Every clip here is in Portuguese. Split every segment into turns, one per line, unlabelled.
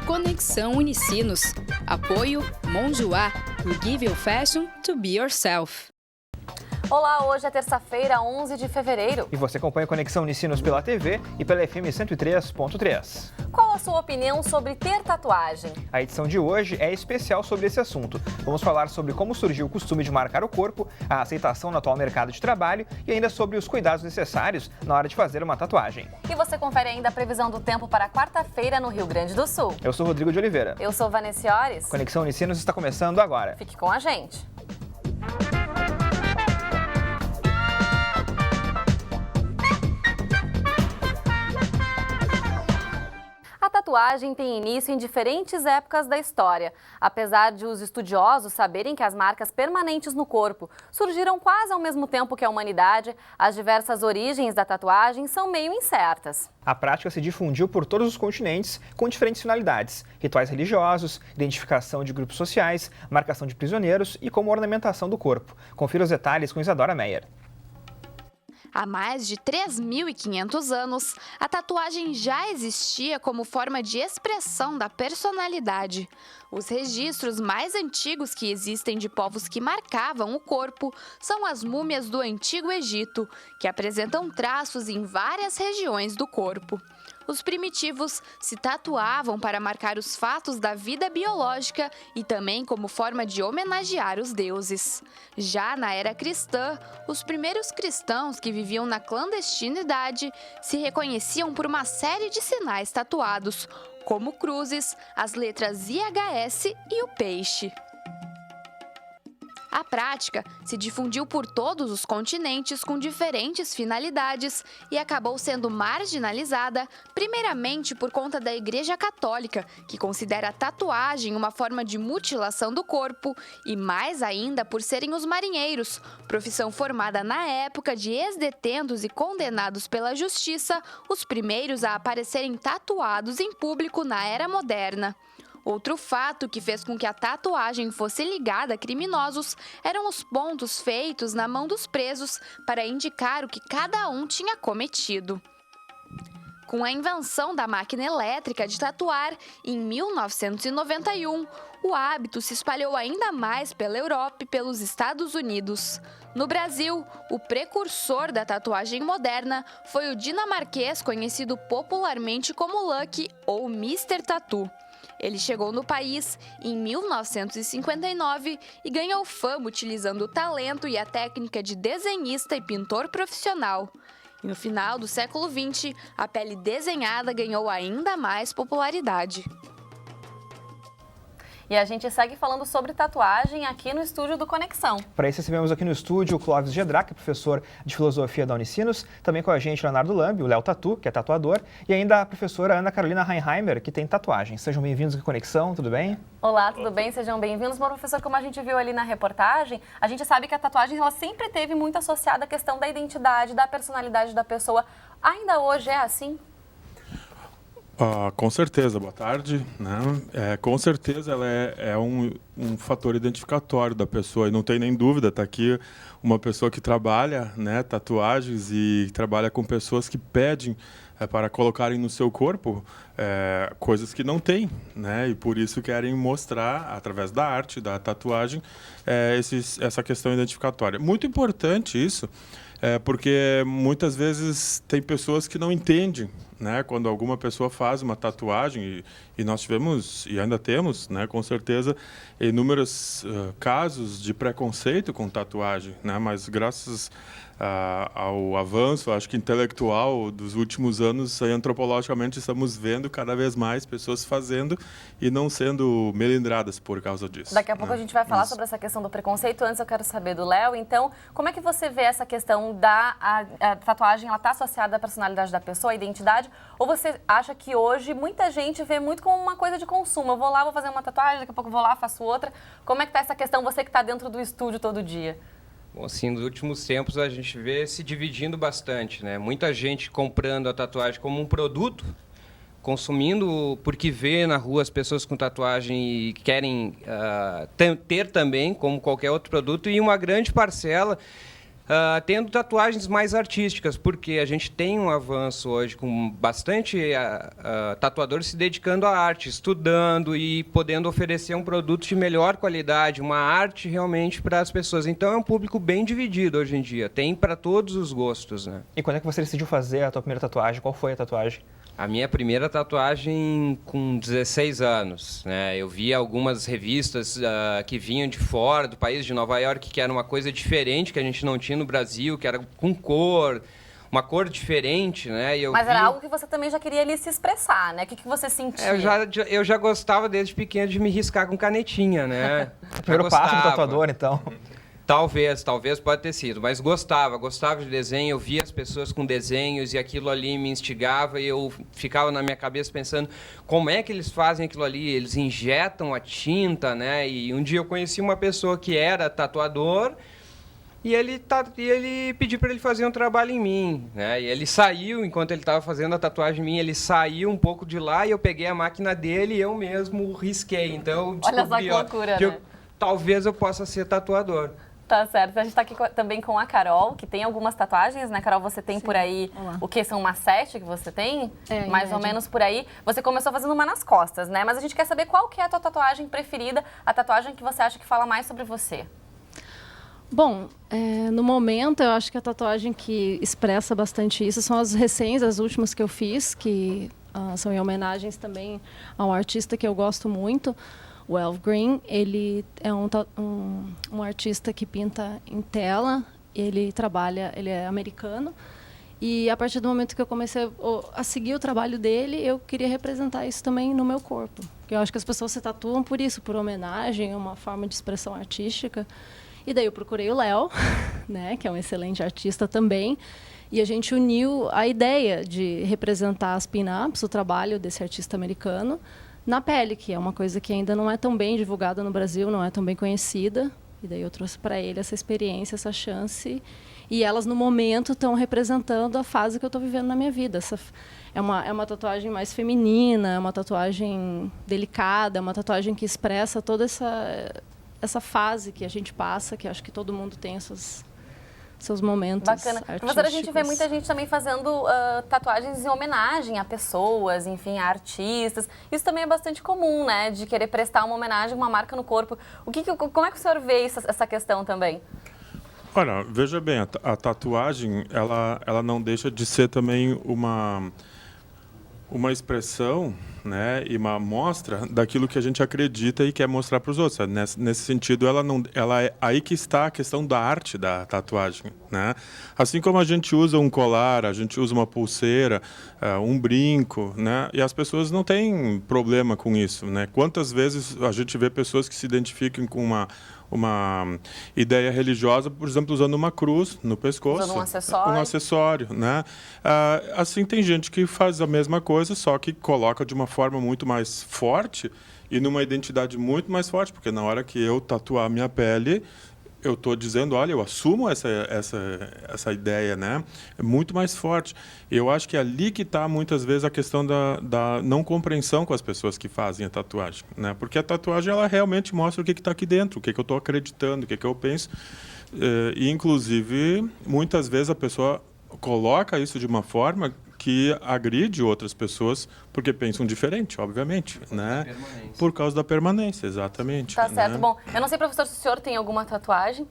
Conexão Unicinos. Apoio Monjoá. We give you fashion to be yourself.
Olá, hoje é terça-feira, 11 de fevereiro.
E você acompanha a Conexão Unicinos pela TV e pela FM 103.3.
Qual a sua opinião sobre ter tatuagem?
A edição de hoje é especial sobre esse assunto. Vamos falar sobre como surgiu o costume de marcar o corpo, a aceitação no atual mercado de trabalho e ainda sobre os cuidados necessários na hora de fazer uma tatuagem.
E você confere ainda a previsão do tempo para quarta-feira no Rio Grande do Sul.
Eu sou Rodrigo de Oliveira.
Eu sou Vanessa Ores.
Conexão Unicinos está começando agora.
Fique com a gente. A tatuagem tem início em diferentes épocas da história. Apesar de os estudiosos saberem que as marcas permanentes no corpo surgiram quase ao mesmo tempo que a humanidade, as diversas origens da tatuagem são meio incertas.
A prática se difundiu por todos os continentes com diferentes finalidades: rituais religiosos, identificação de grupos sociais, marcação de prisioneiros e como ornamentação do corpo. Confira os detalhes com Isadora Meyer.
Há mais de 3.500 anos, a tatuagem já existia como forma de expressão da personalidade. Os registros mais antigos que existem de povos que marcavam o corpo são as múmias do Antigo Egito, que apresentam traços em várias regiões do corpo. Os primitivos se tatuavam para marcar os fatos da vida biológica e também como forma de homenagear os deuses. Já na era cristã, os primeiros cristãos que viviam na clandestinidade se reconheciam por uma série de sinais tatuados, como cruzes, as letras IHS e o peixe. A prática se difundiu por todos os continentes com diferentes finalidades e acabou sendo marginalizada, primeiramente por conta da Igreja Católica, que considera a tatuagem uma forma de mutilação do corpo, e mais ainda por serem os marinheiros, profissão formada na época de ex-detentos e condenados pela justiça, os primeiros a aparecerem tatuados em público na era moderna. Outro fato que fez com que a tatuagem fosse ligada a criminosos eram os pontos feitos na mão dos presos para indicar o que cada um tinha cometido. Com a invenção da máquina elétrica de tatuar, em 1991, o hábito se espalhou ainda mais pela Europa e pelos Estados Unidos. No Brasil, o precursor da tatuagem moderna foi o dinamarquês conhecido popularmente como Lucky ou Mr. Tattoo. Ele chegou no país em 1959 e ganhou fama utilizando o talento e a técnica de desenhista e pintor profissional. E no final do século XX, a pele desenhada ganhou ainda mais popularidade.
E a gente segue falando sobre tatuagem aqui no estúdio do Conexão.
Para isso, recebemos aqui no estúdio o Clóvis Gedrac, professor de filosofia da Unicinos, também com a gente Leonardo Lambi, o Léo Tatu, que é tatuador, e ainda a professora Ana Carolina Heinheimer, que tem tatuagem. Sejam bem-vindos aqui ao Conexão, tudo bem?
Olá, tudo bem? Sejam bem-vindos. Bom, professor, como a gente viu ali na reportagem, a gente sabe que a tatuagem ela sempre teve muito associada à questão da identidade, da personalidade da pessoa. Ainda hoje é assim?
Com certeza, boa tarde. Né? Com certeza ela é um fator identificatório da pessoa, e não tem nem dúvida, está aqui uma pessoa que trabalha, né, tatuagens e trabalha com pessoas que pedem para colocarem no seu corpo coisas que não tem, né? E por isso querem mostrar, através da arte, da tatuagem, essa questão identificatória. Muito importante isso, porque muitas vezes tem pessoas que não entendem, né, quando alguma pessoa faz uma tatuagem, e nós tivemos e ainda temos, né, com certeza, inúmeros casos de preconceito com tatuagem, né, mas graças ao avanço, acho que intelectual dos últimos anos, antropologicamente estamos vendo cada vez mais pessoas fazendo e não sendo melindradas por causa disso.
Daqui a pouco a gente vai falar sobre essa questão do preconceito. Antes eu quero saber do Léo, então, como é que você vê essa questão da a tatuagem, ela está associada à personalidade da pessoa, à identidade, ou você acha que hoje muita gente vê muito como uma coisa de consumo? Eu vou lá, vou fazer uma tatuagem, daqui a pouco eu vou lá, faço outra. Como é que está essa questão, você que está dentro do estúdio todo dia?
Bom, assim, nos últimos tempos a gente vê se dividindo bastante, né? Muita gente comprando a tatuagem como um produto, consumindo porque vê na rua as pessoas com tatuagem e querem ter também, como qualquer outro produto, e uma grande parcela tendo tatuagens mais artísticas, porque a gente tem um avanço hoje com bastante tatuadores se dedicando à arte, estudando e podendo oferecer um produto de melhor qualidade, uma arte realmente para as pessoas. Então é um público bem dividido hoje em dia, tem para todos os gostos, né?
E quando é que você decidiu fazer a tua primeira tatuagem? Qual foi a tatuagem?
A minha primeira tatuagem com 16 anos, né? Eu via algumas revistas que vinham de fora, do país de Nova York, que era uma coisa diferente que a gente não tinha no Brasil, que era com cor, uma cor diferente, né?
Mas era algo que você também já queria ali se expressar, né? O que você sentia?
Eu já gostava desde pequeno de me riscar com canetinha, né?
O primeiro passo do tatuador, então.
Talvez pode ter sido, mas gostava de desenho, eu via as pessoas com desenhos e aquilo ali me instigava e eu ficava na minha cabeça pensando como é que eles fazem aquilo ali, eles injetam a tinta, né? E um dia eu conheci uma pessoa que era tatuador e ele pediu para ele fazer um trabalho em mim, né? E ele saiu, enquanto ele estava fazendo a tatuagem em mim, ele saiu um pouco de lá e eu peguei a máquina dele e eu mesmo risquei. Então eu descobri,
olha só que loucura, né?
Talvez eu possa ser tatuador.
Tá certo. A gente está aqui também com a Carol, que tem algumas tatuagens, né, Carol? Você tem por aí, o que? São umas 7 que você tem? Mais ou menos por aí. Você começou fazendo uma nas costas, né? Mas a gente quer saber qual que é a tua tatuagem preferida, a tatuagem que você acha que fala mais sobre você.
Bom, no momento eu acho que a tatuagem que expressa bastante isso são as últimas que eu fiz, que são em homenagens também a um artista que eu gosto muito. O Elv Green, ele é um artista que pinta em tela, ele é americano, e a partir do momento que eu comecei a seguir o trabalho dele, eu queria representar isso também no meu corpo. Porque eu acho que as pessoas se tatuam por isso, por homenagem, uma forma de expressão artística. E daí eu procurei o Léo, né, que é um excelente artista também, e a gente uniu a ideia de representar as pin-ups, o trabalho desse artista americano, na pele, que é uma coisa que ainda não é tão bem divulgada no Brasil, não é tão bem conhecida. E daí eu trouxe para ele essa experiência, essa chance. E elas, no momento, estão representando a fase que eu estou vivendo na minha vida. É uma tatuagem mais feminina, é uma tatuagem delicada, é uma tatuagem que expressa toda essa fase que a gente passa, que acho que todo mundo tem seus momentos
bacana.
artísticos.
Professora, a gente vê muita gente também fazendo tatuagens em homenagem a pessoas, enfim, a artistas. Isso também é bastante comum, né? De querer prestar uma homenagem, uma marca no corpo. Como é que o senhor vê essa questão também?
Olha, veja bem, a tatuagem, ela não deixa de ser também uma expressão, né, e uma amostra daquilo que a gente acredita e quer mostrar para os outros. Nesse sentido, ela é aí que está a questão da arte da tatuagem, né? Assim como a gente usa um colar, a gente usa uma pulseira, um brinco, né? E as pessoas não têm problema com isso, né? Quantas vezes a gente vê pessoas que se identificam com uma ideia religiosa, por exemplo, usando uma cruz no pescoço.
Usando um acessório.
Um acessório, né? Assim, tem gente que faz a mesma coisa, só que coloca de uma forma muito mais forte e numa identidade muito mais forte, porque na hora que eu tatuar a minha pele, eu estou dizendo, olha, eu assumo essa ideia, né? É muito mais forte. Eu acho que é ali que está, muitas vezes, a questão da não compreensão com as pessoas que fazem a tatuagem, né? Porque a tatuagem, ela realmente mostra o que está aqui dentro, o que eu estou acreditando, o que eu penso. E, inclusive, muitas vezes a pessoa coloca isso de uma forma que agride outras pessoas porque pensam diferente, obviamente, né? Por causa da permanência, exatamente.
Tá certo.
Né?
Bom, eu não sei, professor, se o senhor tem alguma tatuagem.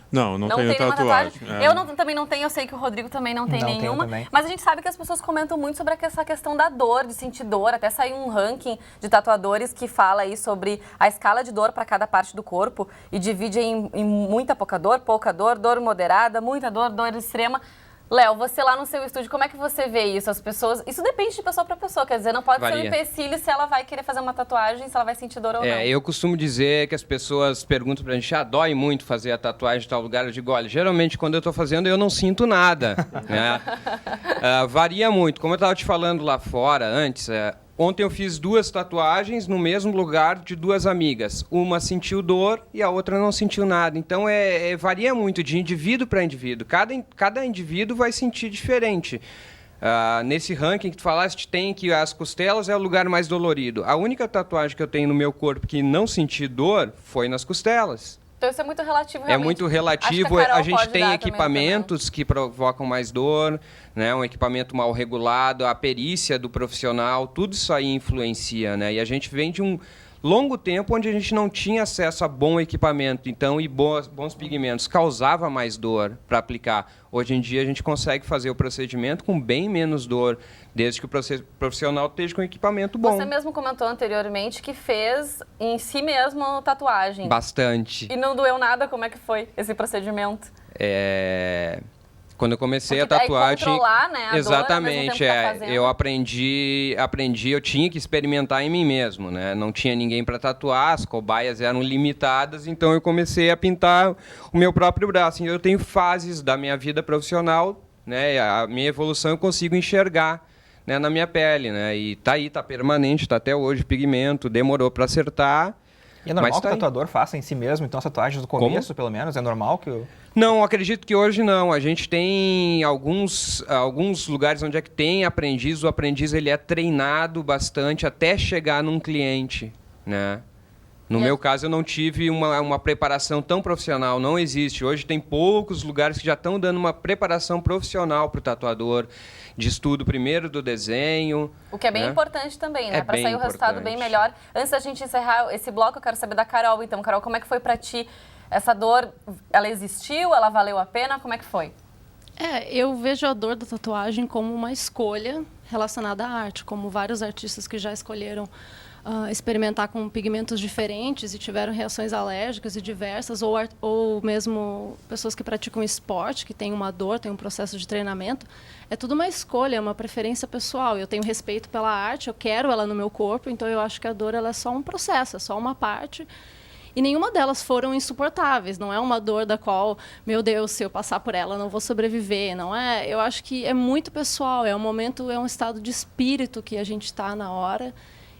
Não tenho
tem
tatuagem.
Eu também não tenho, eu sei que o Rodrigo também não tem nenhuma. Mas a gente sabe que as pessoas comentam muito sobre essa questão da dor, de sentir dor. Até saiu um ranking de tatuadores que fala aí sobre a escala de dor para cada parte do corpo e divide em muita pouca dor, dor moderada, muita dor, dor extrema. Léo, você lá no seu estúdio, como é que você vê isso? As pessoas... Isso depende de pessoa para pessoa, quer dizer, não pode ser um empecilho se ela vai querer fazer uma tatuagem, se ela vai sentir dor ou não.
Eu costumo dizer que as pessoas perguntam pra gente, dói muito fazer a tatuagem em tal lugar. Eu digo, olha, geralmente quando eu tô fazendo eu não sinto nada. Né? Varia muito. Como eu estava te falando lá fora antes... Ontem eu fiz 2 tatuagens no mesmo lugar de 2 amigas. Uma sentiu dor e a outra não sentiu nada. Então, varia muito de indivíduo para indivíduo. Cada indivíduo vai sentir diferente. Nesse ranking que tu falaste, tem que as costelas é o lugar mais dolorido. A única tatuagem que eu tenho no meu corpo que não senti dor foi nas costelas.
Então isso é muito relativo,
É
realmente.
muito
Acho que
relativo.
a Carol
A gente
pode
tem
dar
equipamentos que provocam mais dor, né? Um equipamento mal regulado, a perícia do profissional, tudo isso aí influencia, né? E a gente vem de um longo tempo onde a gente não tinha acesso a bom equipamento, então, e bons pigmentos, causava mais dor para aplicar. Hoje em dia a gente consegue fazer o procedimento com bem menos dor, desde que o profissional esteja com equipamento bom.
Você mesmo comentou anteriormente que fez em si mesmo tatuagem.
Bastante.
E não doeu nada? Como é que foi esse procedimento?
Quando eu comecei
Porque
a tatuagem,
controlar, né, a dor,
exatamente,
ao mesmo tempo que tá fazendo.
eu aprendi, eu tinha que experimentar em mim mesmo, né? Não tinha ninguém para tatuar, as cobaias eram limitadas, então eu comecei a pintar o meu próprio braço. Eu tenho fases da minha vida profissional, né? A minha evolução eu consigo enxergar, né, na minha pele, né? E tá aí, tá permanente, tá até hoje, pigmento, demorou para acertar.
E é normal
mas
que o tatuador faça em si mesmo, então, as tatuagens do começo, pelo menos? É normal que
Não, acredito que hoje não. A gente tem alguns lugares onde é que tem aprendiz. O aprendiz ele é treinado bastante até chegar num cliente, né? No meu caso, eu não tive uma preparação tão profissional. Não existe. Hoje tem poucos lugares que já estão dando uma preparação profissional para o tatuador, de estudo primeiro do desenho.
O que é bem
né?
importante também, né?
É
Para
bem
sair o resultado bem
importante.
melhor. Antes da gente encerrar esse bloco, eu quero saber da Carol. Então, Carol, como é que foi para ti? Essa dor, ela existiu? Ela valeu a pena? Como é que foi?
Eu vejo a dor da tatuagem como uma escolha relacionada à arte, como vários artistas que já escolheram experimentar com pigmentos diferentes e tiveram reações alérgicas e diversas, ou mesmo pessoas que praticam esporte, que têm uma dor, têm um processo de treinamento. É tudo uma escolha, uma preferência pessoal. Eu tenho respeito pela arte, eu quero ela no meu corpo, então eu acho que a dor ela é só um processo, é só uma parte. E nenhuma delas foram insuportáveis. Não é uma dor da qual, meu Deus, se eu passar por ela, não vou sobreviver. Não é. Eu acho que é muito pessoal. É um momento, é um estado de espírito que a gente está na hora.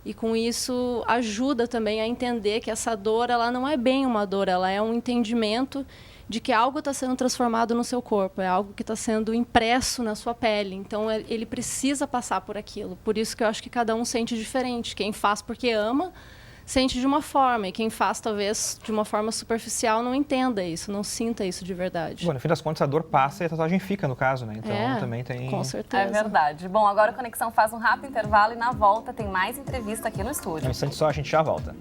E com isso ajuda também a entender que essa dor, ela não é bem uma dor, ela é um entendimento de que algo está sendo transformado no seu corpo, é algo que está sendo impresso na sua pele. Então ele precisa passar por aquilo. Por isso que eu acho que cada um sente diferente. Quem faz porque ama sente de uma forma, e quem faz, talvez, de uma forma superficial, não entenda isso, não sinta isso de verdade.
Bom, no fim das contas, a dor passa e a tatuagem fica, no caso, né? Então, também tem...
Com certeza.
É verdade. Bom, agora a Conexão faz um rápido intervalo e na volta tem mais entrevista aqui no estúdio.
Um instante só, a gente já volta.